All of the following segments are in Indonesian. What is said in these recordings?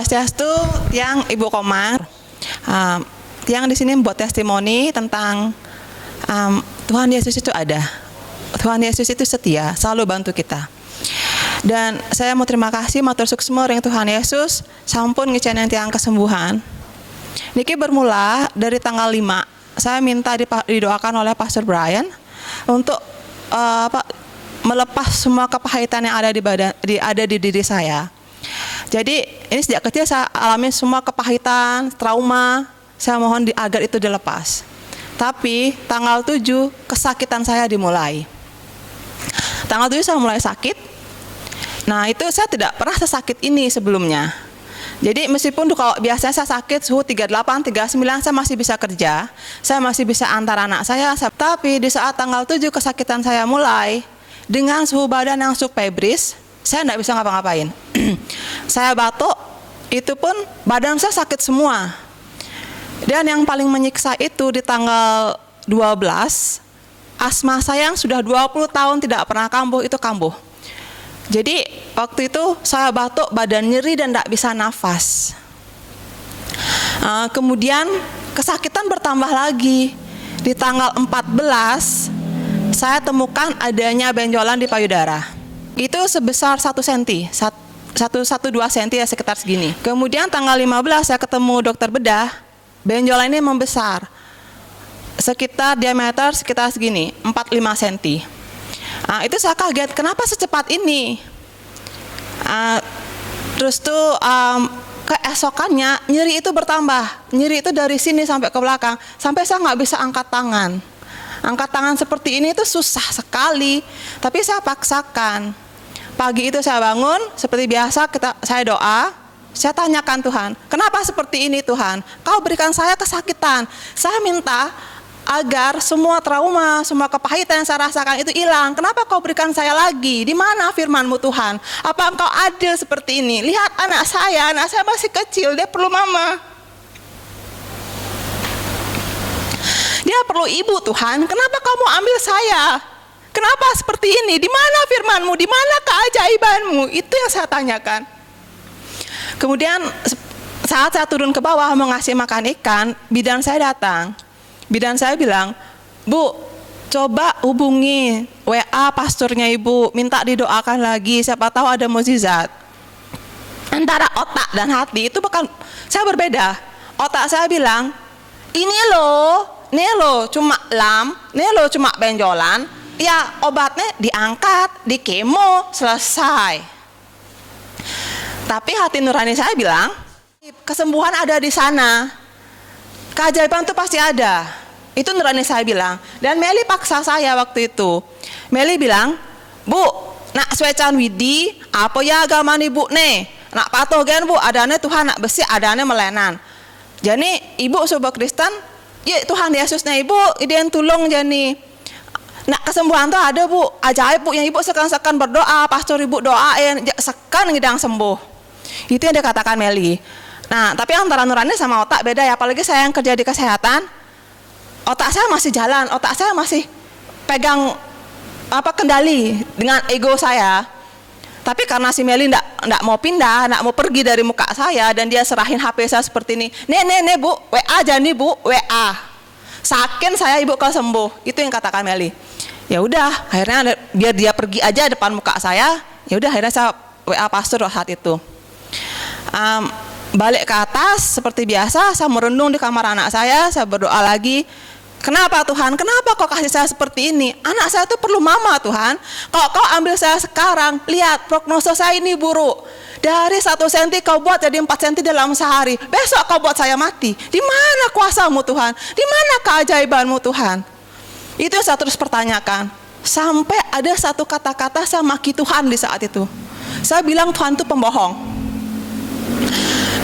Swastiastu, yang Ibu Komang, yang di sini membuat testimoni tentang Tuhan Yesus itu ada. Tuhan Yesus itu setia, selalu bantu kita. Dan saya mau terima kasih matur suksma ring Tuhan Yesus sampun ngecen yang tiang kesembuhan. Niki bermula dari tanggal 5. Saya minta didoakan oleh Pastor Brian untuk melepas semua kepahitan yang ada di diri saya. Jadi ini sejak kecil saya alami semua kepahitan, trauma. Saya mohon agar itu dilepas. Tapi tanggal 7 kesakitan saya dimulai. Tanggal 7 saya mulai sakit. Nah itu saya tidak pernah sesakit ini sebelumnya. Jadi meskipun kalau biasanya saya sakit suhu 38, 39 saya masih bisa kerja. Saya masih bisa antar anak saya. Tapi di saat tanggal 7 kesakitan saya mulai dengan suhu badan yang subfebris, saya tidak bisa ngapa-ngapain. Saya batuk, itu pun badan saya sakit semua. Dan yang paling menyiksa itu di tanggal 12, asma saya yang sudah 20 tahun tidak pernah kambuh, itu kambuh. Jadi waktu itu saya batuk, badan nyeri dan tidak bisa nafas. Kemudian kesakitan bertambah lagi. Di tanggal 14, saya temukan adanya benjolan di payudara. Itu sebesar 1 cm, 1-2 cm ya, sekitar segini. Kemudian tanggal 15 saya ketemu dokter bedah, benjolan ini membesar. Sekitar diameter sekitar segini, 4-5 cm. Itu saya kaget, kenapa secepat ini? Terus tuh keesokannya nyeri itu bertambah. Nyeri itu dari sini sampai ke belakang, sampai saya nggak bisa angkat tangan. Angkat tangan seperti ini itu susah sekali, tapi saya paksakan. Pagi itu saya bangun, seperti biasa saya doa, saya tanyakan Tuhan, kenapa seperti ini Tuhan? Kau berikan saya kesakitan. Saya minta agar semua trauma, semua kepahitan yang saya rasakan itu hilang. Kenapa kau berikan saya lagi? Di mana firman-Mu Tuhan? Apa Engkau adil seperti ini? Lihat anak saya masih kecil, dia perlu mama. Dia perlu ibu Tuhan, kenapa kamu ambil saya? Kenapa seperti ini? Di mana firman-Mu? Di mana keajaiban-Mu? Itu yang saya tanyakan. Kemudian saat saya turun ke bawah mau ngasih makan ikan, bidan saya datang. Bidan saya bilang, Bu, coba hubungi WA pastornya Ibu, minta didoakan lagi, siapa tahu ada mukjizat. Antara otak dan hati itu bahkan saya berbeda. Otak saya bilang, ini loh cuma ini loh cuma benjolan, ya obatnya diangkat, di kemo, selesai. Tapi hati nurani saya bilang, kesembuhan ada di sana, keajaiban itu pasti ada. Itu nurani saya bilang. Dan Meli paksa saya waktu itu. Meli bilang, Bu, nak suecan widi, apa ya agama ibu nih? Nak patogen Bu, adanya Tuhan, nak besi, adanya melenan. Jadi ibu sebuah Kristen, ya Tuhan Yesusnya ibu, dia yang tulung jadi. Nak kesembuhan tuh ada Bu, ajaib Bu, yang ibu sekan-sekan berdoa, pastor ibu doain, sekan ngidang sembuh. Itu yang dikatakan Meli. Nah, tapi antara nurani sama otak beda ya, apalagi saya yang kerja di kesehatan, otak saya masih jalan, otak saya masih pegang kendali dengan ego saya. Tapi karena si Meli ndak mau pindah, ndak mau pergi dari muka saya, dan dia serahin HP saya seperti ini. Nih Bu, WA aja nih Bu, WA. Sakin saya ibu kalau sembuh. Itu yang katakan Meli. Ya udah, akhirnya biar dia pergi aja depan muka saya. Ya udah, akhirnya saya WA pastor saat itu. Balik ke atas seperti biasa, saya merenung di kamar anak saya berdoa lagi. Kenapa Tuhan? Kenapa kau kasih saya seperti ini? Anak saya itu perlu mama Tuhan. Kalau kau ambil saya sekarang, lihat prognosa saya ini buruk. Dari 1 cm kau buat jadi 4 cm dalam sehari. Besok kau buat saya mati. Di mana kuasa-Mu Tuhan? Di mana keajaiban-Mu Tuhan? Itu yang saya terus pertanyakan. Sampai ada satu kata-kata saya maki Tuhan di saat itu. Saya bilang Tuhan itu pembohong.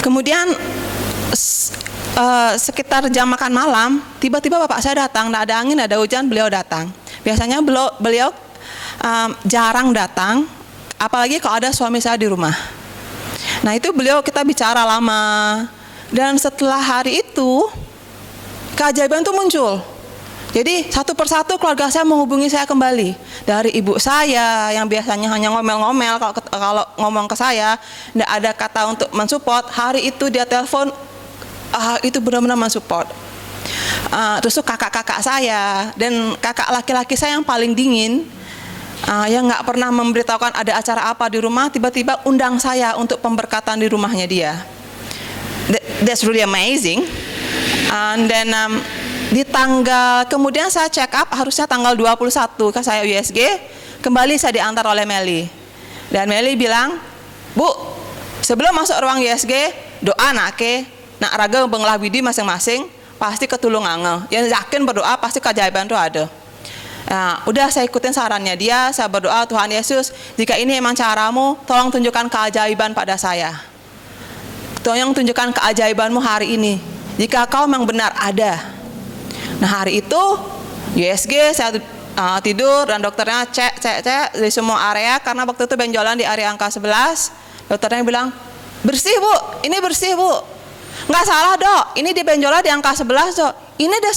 Kemudian sekitar jam makan malam, tiba-tiba bapak saya datang, nggak ada angin, nggak ada hujan, beliau datang. Biasanya beliau jarang datang, apalagi kalau ada suami saya di rumah. Nah itu kita bicara lama, dan setelah hari itu keajaiban itu muncul. Jadi satu persatu keluarga saya menghubungi saya kembali. Dari ibu saya yang biasanya hanya ngomel-ngomel kalau ngomong ke saya, tidak ada kata untuk mensupport. Hari itu dia telepon, itu benar-benar mensupport. Terus kakak-kakak saya dan kakak laki-laki saya yang paling dingin, yang nggak pernah memberitahukan ada acara apa di rumah, tiba-tiba undang saya untuk pemberkatan di rumahnya dia. That's really amazing. And then di tanggal kemudian saya check up, harusnya tanggal 21 kan saya USG, kembali saya diantar oleh Meli. Dan Meli bilang, "Bu, sebelum masuk ruang USG, doa nake, nak raga benglah widi masing-masing, pasti ketulungan. Yang yakin berdoa pasti keajaiban itu ada." Nah, udah saya ikutin sarannya dia, saya berdoa, "Tuhan Yesus, jika ini emang caramu, tolong tunjukkan keajaiban pada saya. Tolong tunjukkan keajaibanmu hari ini. Jika kau memang benar ada." Nah, hari itu USG saya tidur dan dokternya cek di semua area, karena waktu itu benjolan di area angka 11. Dokternya bilang, "Bersih Bu, ini bersih Bu." "Nggak salah Dok, ini di benjolan di angka 11 Dok. Ini udah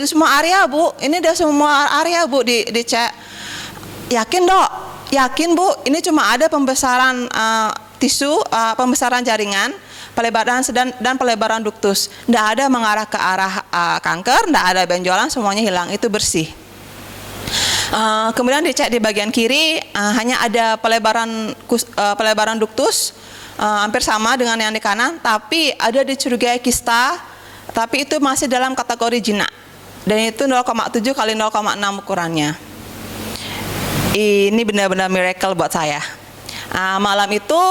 semua area Bu, ini udah semua area Bu dicek." "Yakin Dok?" "Yakin Bu, ini cuma ada pembesaran tisu, pembesaran jaringan, pelebaran dan pelebaran duktus. Tidak ada mengarah ke arah kanker, tidak ada benjolan, semuanya hilang, itu bersih." Kemudian dicek di bagian kiri, hanya ada pelebaran duktus, hampir sama dengan yang di kanan, tapi ada dicurigai kista, tapi itu masih dalam kategori jinak, dan itu 0,7 kali 0,6 ukurannya. Ini benar-benar miracle buat saya. Malam itu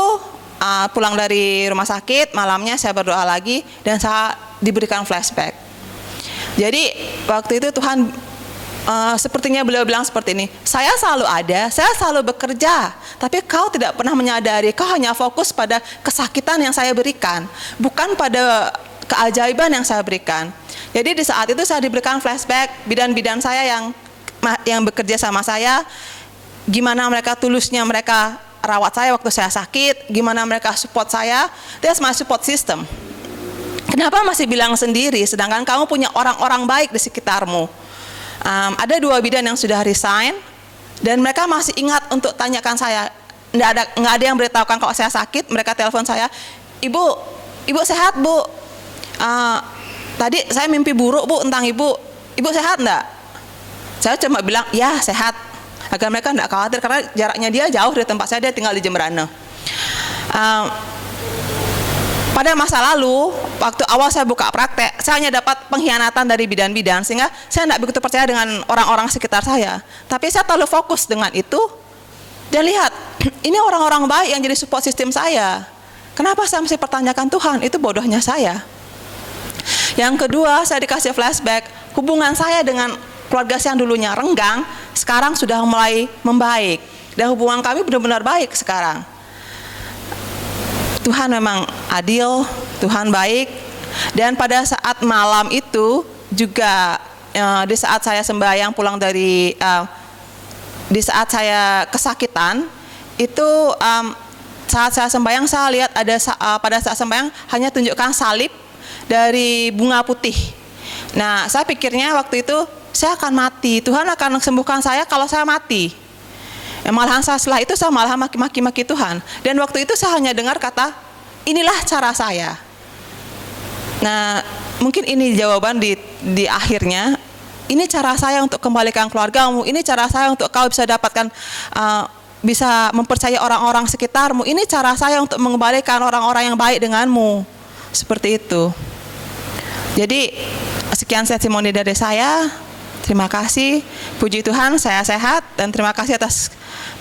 pulang dari rumah sakit, malamnya saya berdoa lagi dan saya diberikan flashback. Jadi waktu itu Tuhan sepertinya beliau bilang seperti ini, "Saya selalu ada, saya selalu bekerja, tapi kau tidak pernah menyadari, kau hanya fokus pada kesakitan yang saya berikan, bukan pada keajaiban yang saya berikan." Jadi di saat itu saya diberikan flashback bidan-bidan saya yang bekerja sama saya, gimana mereka tulusnya mereka rawat saya waktu saya sakit, gimana mereka support saya. That's my support system. Kenapa masih bilang sendiri, sedangkan kamu punya orang-orang baik di sekitarmu? Ada 2 bidan yang sudah resign, dan mereka masih ingat untuk tanyakan saya. Nggak ada yang beritahukan kalau saya sakit. Mereka telepon saya, Ibu sehat Bu? Tadi saya mimpi buruk Bu tentang Ibu sehat enggak? Saya cuma bilang, "Ya sehat," agar mereka tidak khawatir, karena jaraknya dia jauh dari tempat saya, dia tinggal di Jemberana. Pada masa lalu, waktu awal saya buka praktek, saya hanya dapat pengkhianatan dari bidan-bidan, sehingga saya tidak begitu percaya dengan orang-orang sekitar saya. Tapi saya terlalu fokus dengan itu, dan lihat, ini orang-orang baik yang jadi support sistem saya. Kenapa saya mesti pertanyakan Tuhan? Itu bodohnya saya. Yang kedua, saya dikasih flashback, hubungan saya dengan keluarga saya yang dulunya renggang, sekarang sudah mulai membaik, dan hubungan kami benar-benar baik sekarang. Tuhan memang adil, Tuhan baik. Dan pada saat malam itu juga, di saat saya sembahyang pulang dari di saat saya kesakitan itu, saat saya sembahyang saya lihat ada pada saat sembahyang hanya tunjukkan salib dari bunga putih. Nah, saya pikirnya waktu itu saya akan mati, Tuhan akan sembuhkan saya kalau saya mati. Malahan setelah itu saya malah maki-maki Tuhan. Dan waktu itu saya hanya dengar kata, "Inilah cara saya." Nah, mungkin ini jawaban di akhirnya. Ini cara saya untuk kembalikan keluargamu. Ini cara saya untuk kau bisa dapatkan, bisa mempercayai orang-orang sekitarmu. Ini cara saya untuk mengembalikan orang-orang yang baik denganmu. Seperti itu. Jadi sekian testimoni dari saya. Terima kasih, puji Tuhan saya sehat, dan terima kasih atas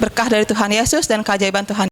berkah dari Tuhan Yesus dan keajaiban Tuhan.